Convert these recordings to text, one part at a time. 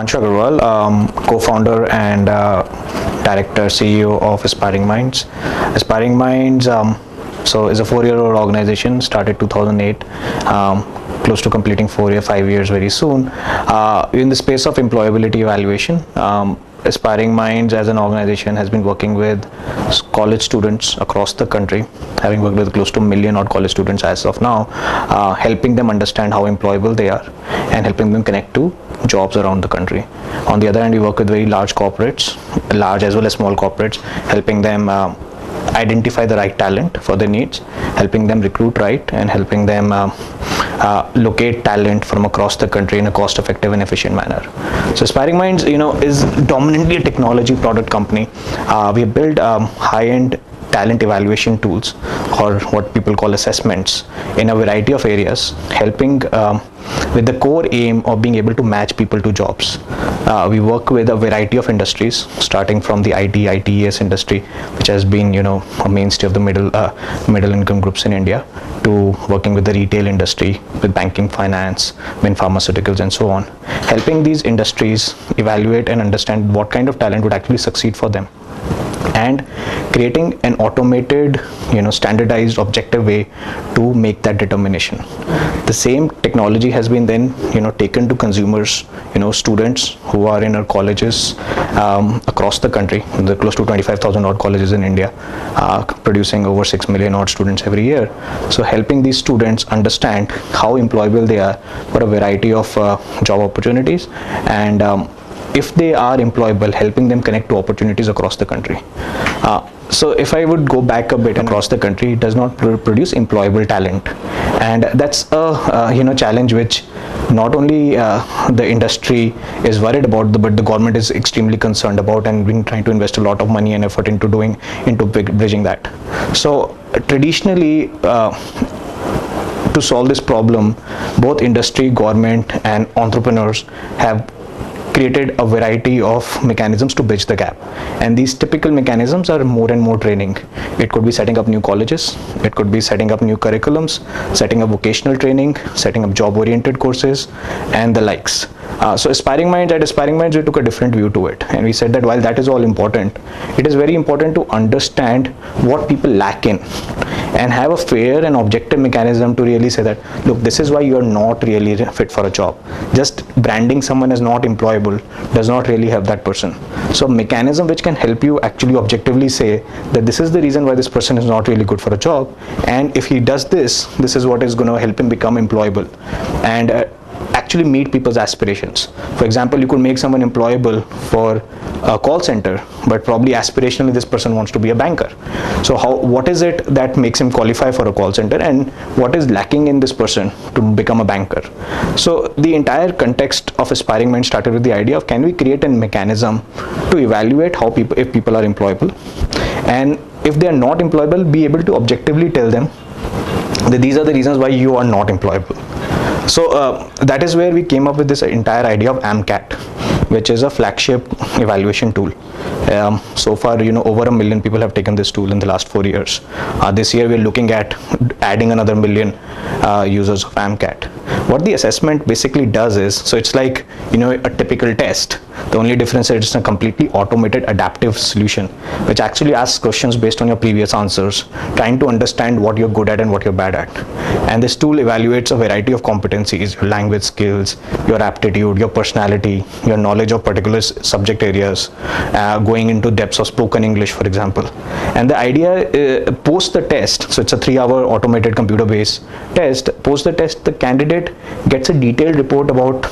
Devanshu Agarwal, co-founder and director, CEO of Aspiring Minds. Aspiring Minds is a 4-year-old organization, started 2008, close to completing 5 years very soon. In the space of employability evaluation, Aspiring Minds as an organization has been working with college students across the country, having worked with close to 1 million odd college students as of now, helping them understand how employable they are and helping them connect to jobs around the country. On the other hand, we work with very large corporates, large as well as small corporates, helping them identify the right talent for their needs, helping them recruit right, and helping them locate talent from across the country in a cost-effective and efficient manner. So Aspiring Minds, is dominantly a technology product company. We have built high-end talent evaluation tools, or what people call assessments, in a variety of areas, helping with the core aim of being able to match people to jobs. We work with a variety of industries, starting from the ITES industry, which has been a mainstay of the middle income groups in India, to working with the retail industry, with banking, finance, with pharmaceuticals, and so on, helping these industries evaluate and understand what kind of talent would actually succeed for them, and creating an automated, standardized, objective way to make that determination. The same technology has been then, taken to consumers, students who are in our colleges across the country. There are close to 25,000 odd colleges in India, producing over 6 million odd students every year. So helping these students understand how employable they are for a variety of job opportunities, and if they are employable, helping them connect to opportunities across the country. So if I would go back a bit, across the country, it does not produce employable talent, and that's a challenge which not only the industry is worried about, but the government is extremely concerned about, and been trying to invest a lot of money and effort into bridging that. So traditionally, to solve this problem, both industry, government, and entrepreneurs have created a variety of mechanisms to bridge the gap, and these typical mechanisms are more and more training. It could be setting up new colleges, it could be setting up new curriculums, setting up vocational training, setting up job oriented courses, and the likes. So at Aspiring Minds, we took a different view to it, and we said that while that is all important, it is very important to understand what people lack in, and have a fair and objective mechanism to really say that, look, this is why you are not really fit for a job. Just branding someone as not employable does not really help that person. So mechanism which can help you actually objectively say that this is the reason why this person is not really good for a job, and if he does this, this is what is going to help him become employable, and actually meet people's aspirations. For example, you could make someone employable for a call center, but probably aspirationally this person wants to be a banker. So what is it that makes him qualify for a call center, and what is lacking in this person to become a banker? So the entire context of Aspiring Minds started with the idea of, can we create a mechanism to evaluate if people are employable, and if they are not employable, be able to objectively tell them that these are the reasons why you are not employable. So that is where we came up with this entire idea of AMCAT, which is a flagship evaluation tool. So far, over 1 million people have taken this tool in the last 4 years. This year, we're looking at adding another 1 million users of AMCAT. What the assessment basically does is, so it's like, a typical test. The only difference is it's a completely automated adaptive solution, which actually asks questions based on your previous answers, trying to understand what you're good at and what you're bad at. And this tool evaluates a variety of competencies: your language skills, your aptitude, your personality, your knowledge of particular subject areas, going into depths of spoken English, for example. And the idea, post the test, so it's a 3-hour automated computer-based test. Post the test, the candidate gets a detailed report about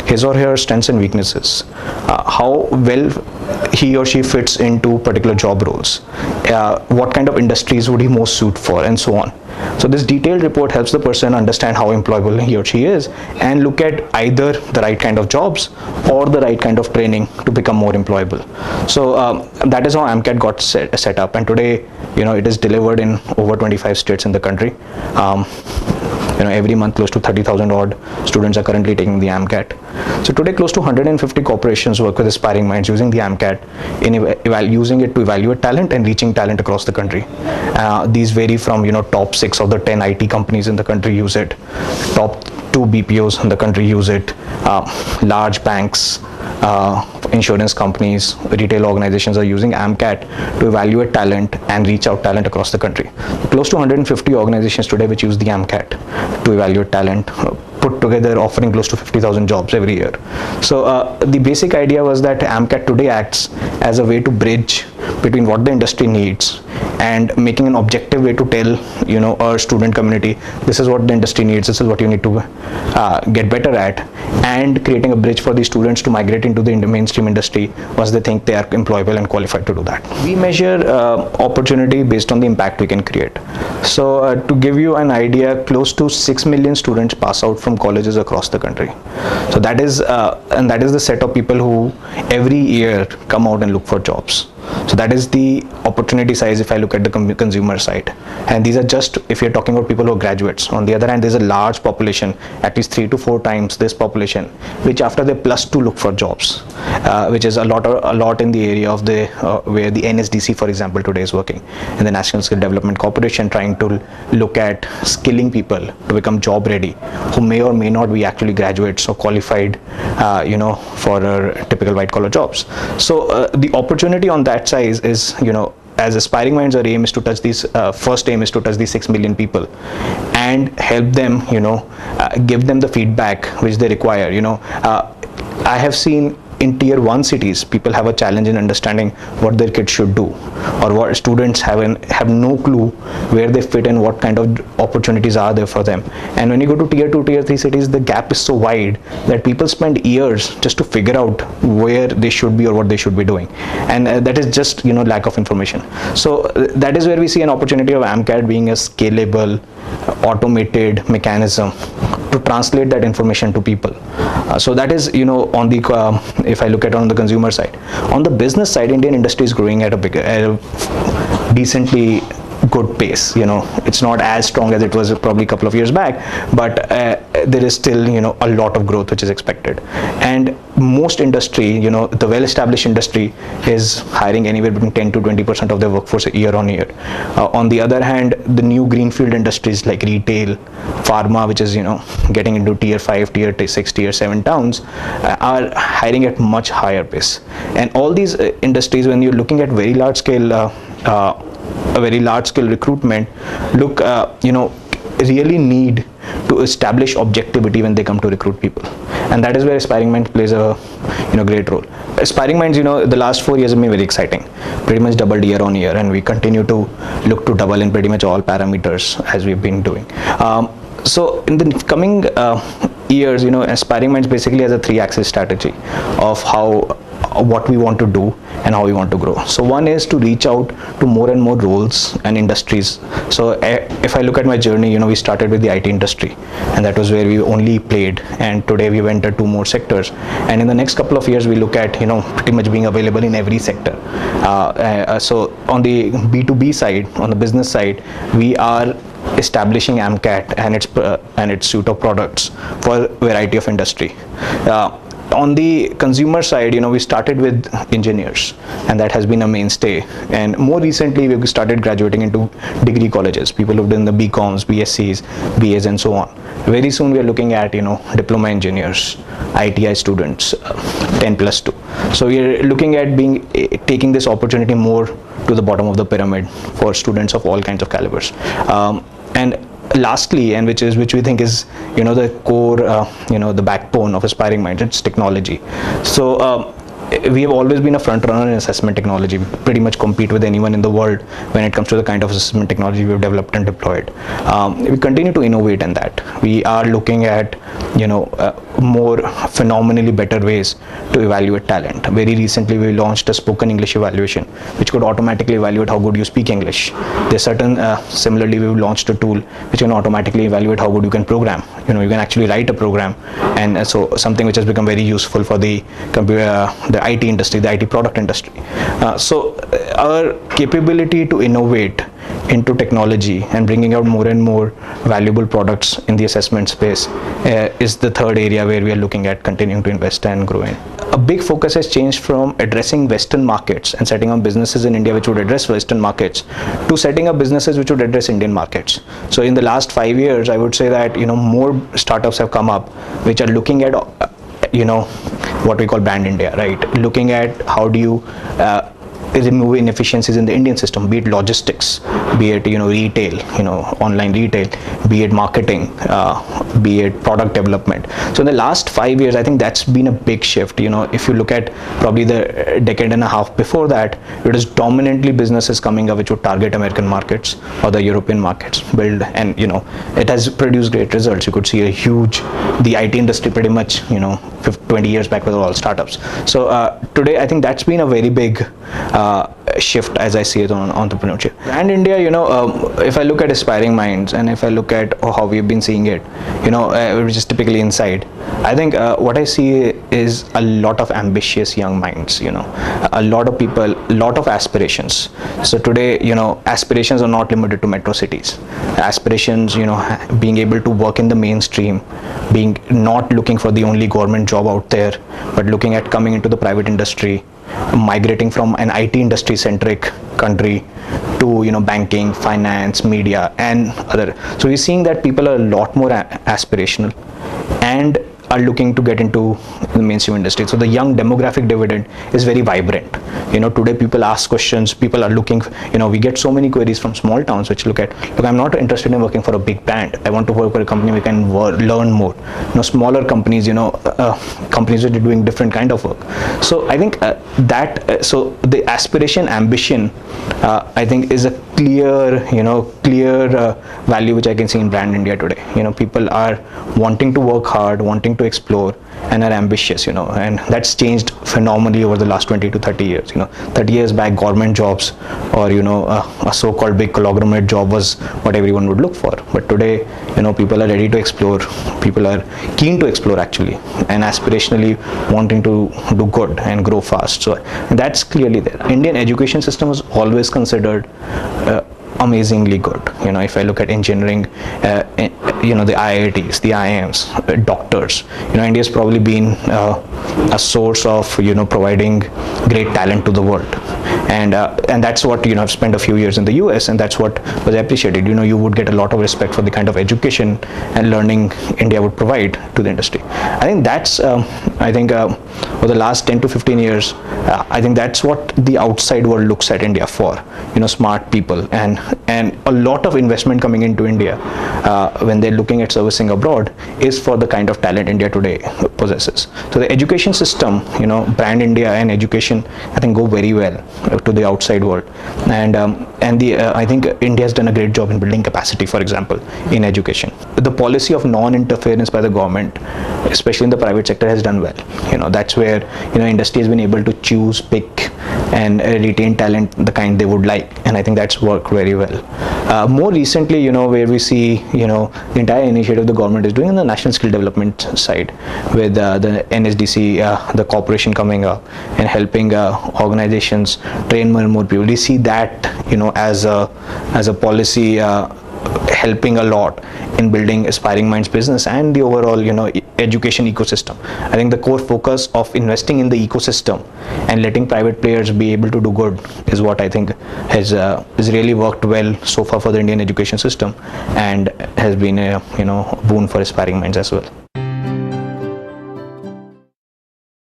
his or her strengths and weaknesses, how well he or she fits into particular job roles, what kind of industries would he most suit for, and so on. So this detailed report helps the person understand how employable he or she is, and look at either the right kind of jobs or the right kind of training to become more employable. So that is how AMCAT got set up, and today it is delivered in over 25 states in the country. Every month close to 30,000 odd students are currently taking the AMCAT. So today close to 150 corporations work with Aspiring Minds using the AMCAT, using it to evaluate talent and reaching talent across the country. These vary from top 6 of the 10 IT companies in the country use it. Top two BPOs in the country use it. Large banks, insurance companies, retail organizations are using AMCAT to evaluate talent and reach out talent across the country. Close to 150 organizations today which use the AMCAT to evaluate talent, put together offering close to 50,000 jobs every year. So the basic idea was that AMCAT today acts as a way to bridge between what the industry needs and making an objective way to tell our student community, this is what the industry needs, this is what you need to get better at, and creating a bridge for the students to migrate into the mainstream industry once they think they are employable and qualified to do that. We measure opportunity based on the impact we can create. So to give you an idea, close to 6 million students pass out from colleges across the country. So that is and that is the set of people who every year come out and look for jobs. So that is the opportunity size if I look at the consumer side. And these are just if you're talking about people who are graduates. On the other hand, there's a large population, at least 3 to 4 times this population, which after they +2 look for jobs, which is a lot in the area of the where the NSDC, for example, today is working in the National Skill Development Corporation, trying to look at skilling people to become job ready, who may or may not be actually graduates or qualified, for typical white collar jobs. So the opportunity on that size is, as Aspiring Minds, our aim is to touch these, first aim is to touch these 6 million people and help them, give them the feedback which they require. I have seen in tier 1 cities, people have a challenge in understanding what their kids should do, or what students have no clue where they fit and what kind of opportunities are there for them. And when you go to tier 2, tier 3 cities, the gap is so wide that people spend years just to figure out where they should be or what they should be doing. And that is just, lack of information. So that is where we see an opportunity of AMCAT being a scalable, automated mechanism to translate that information to people. So that is, on the if I look at it on the consumer side. On the business side, Indian industry is growing at a decently good pace. It's not as strong as it was probably a couple of years back, but there is still a lot of growth which is expected. And most industry, the well-established industry is hiring anywhere between 10 to 20% of their workforce year on year. On the other hand, the new greenfield industries like retail, pharma, which is getting into tier 5, tier 6, tier 7 towns, are hiring at much higher pace. And all these industries, when you're looking at very large scale recruitment, really need to establish objectivity when they come to recruit people. And that is where Aspiring Minds plays a great role. Aspiring Minds, the last 4 years have been very exciting. Pretty much doubled year on year, and we continue to look to double in pretty much all parameters as we've been doing. So in the coming years, Aspiring Minds basically has a 3-axis strategy of what we want to do and how we want to grow. So one is to reach out to more and more roles and industries. So if I look at my journey, we started with the IT industry, and that was where we only played, and today we've entered 2 more sectors, and in the next couple of years we look at pretty much being available in every sector. So on the B2B side, on the business side, we are establishing AMCAT and its suite of products for a variety of industry. On the consumer side, we started with engineers, and that has been a mainstay. And more recently, we've started graduating into degree colleges, people who've done the BComs, BScs, BAs, and so on. Very soon, we are looking at, diploma engineers, ITI students, 10+2. So we are looking at taking this opportunity more to the bottom of the pyramid for students of all kinds of calibers. And lastly, and which we think is the core, the backbone of Aspiring Minds, it's technology. So we have always been a front runner in assessment technology. We pretty much compete with anyone in the world when it comes to the kind of assessment technology we've developed and deployed. We continue to innovate in that. We are looking at more phenomenally better ways to evaluate talent. Very recently, we launched a spoken English evaluation, which could automatically evaluate how good you speak English. There's similarly, we've launched a tool which can automatically evaluate how good you can program. You can actually write a program, and so something which has become very useful for the IT industry, the IT product industry. So our capability to innovate into technology and bringing out more and more valuable products in the assessment space is the third area where we are looking at continuing to invest and grow in. a big focus has changed from addressing Western markets and setting up businesses in India which would address Western markets to setting up businesses which would address Indian markets. So in the last 5 years, I would say that more startups have come up which are looking at what we call brand India, right? Looking at how do you remove inefficiencies in the Indian system, be it logistics, be it retail, online retail, be it marketing, be it product development. So in the last 5 years, I think that's been a big shift. If you look at probably the decade and a half before that, it was dominantly businesses coming up which would target American markets or the European markets, build, and it has produced great results. You could see the IT industry pretty much 20 years back were all startups. So today I think that's been a very big shift as I see it on entrepreneurship. Brand India, if I look at Aspiring Minds and if I look at how we've been seeing it, which is typically inside, I think what I see is a lot of ambitious young minds, a lot of people, a lot of aspirations. So today, aspirations are not limited to metro cities. Aspirations, being able to work in the mainstream, being not looking for the only government job out there, but looking at coming into the private industry, migrating from an IT industry centric country to banking, finance, media, and other. So we're seeing that people are a lot more aspirational and are looking to get into the mainstream industry. So the young demographic dividend is very vibrant. Today people ask questions, people are looking, we get so many queries from small towns which look, I'm not interested in working for a big brand. I want to work for a company we can learn more. Smaller companies, companies that are doing different kind of work. So I think so the aspiration, ambition, I think is a clear value which I can see in Brand India today. People are wanting to work hard, wanting to explore, and are ambitious, and that's changed phenomenally over the last 20 to 30 years. 30 years back, government jobs or a so-called big conglomerate job was what everyone would look for. But today, people are ready to explore. People are keen to explore actually, and aspirationally wanting to do good and grow fast. So that's clearly there. Indian education system was always considered amazingly good. If I look at engineering, the IITs, the IIMs, doctors, India's probably been a source of providing great talent to the world, and that's what I've spent a few years in the US, and that's what was appreciated. You would get a lot of respect for the kind of education and learning India would provide to the industry. I think that's over the last 10 to 15 years, I think that's what the outside world looks at India for. Smart people and a lot of investment coming into India when they're looking at servicing abroad is for the kind of talent India today possesses. So the education system, Brand India and education, I think go very well to the outside world, and I think India has done a great job in building capacity, for example, in education. The policy of non-interference by the government, especially in the private sector, has done well. That's where industry has been able to choose, pick, and retain talent the kind they would like, and I think that's worked very well. More recently, where we see the entire initiative the government is doing on the national skill development side with the NSDC, the corporation coming up and helping organizations train more and more people. We see that as a policy helping a lot in building Aspiring Minds business and the overall education ecosystem. I think the core focus of investing in the ecosystem and letting private players be able to do good is what I think has really worked well so far for the Indian education system, and has been a boon for Aspiring Minds as well.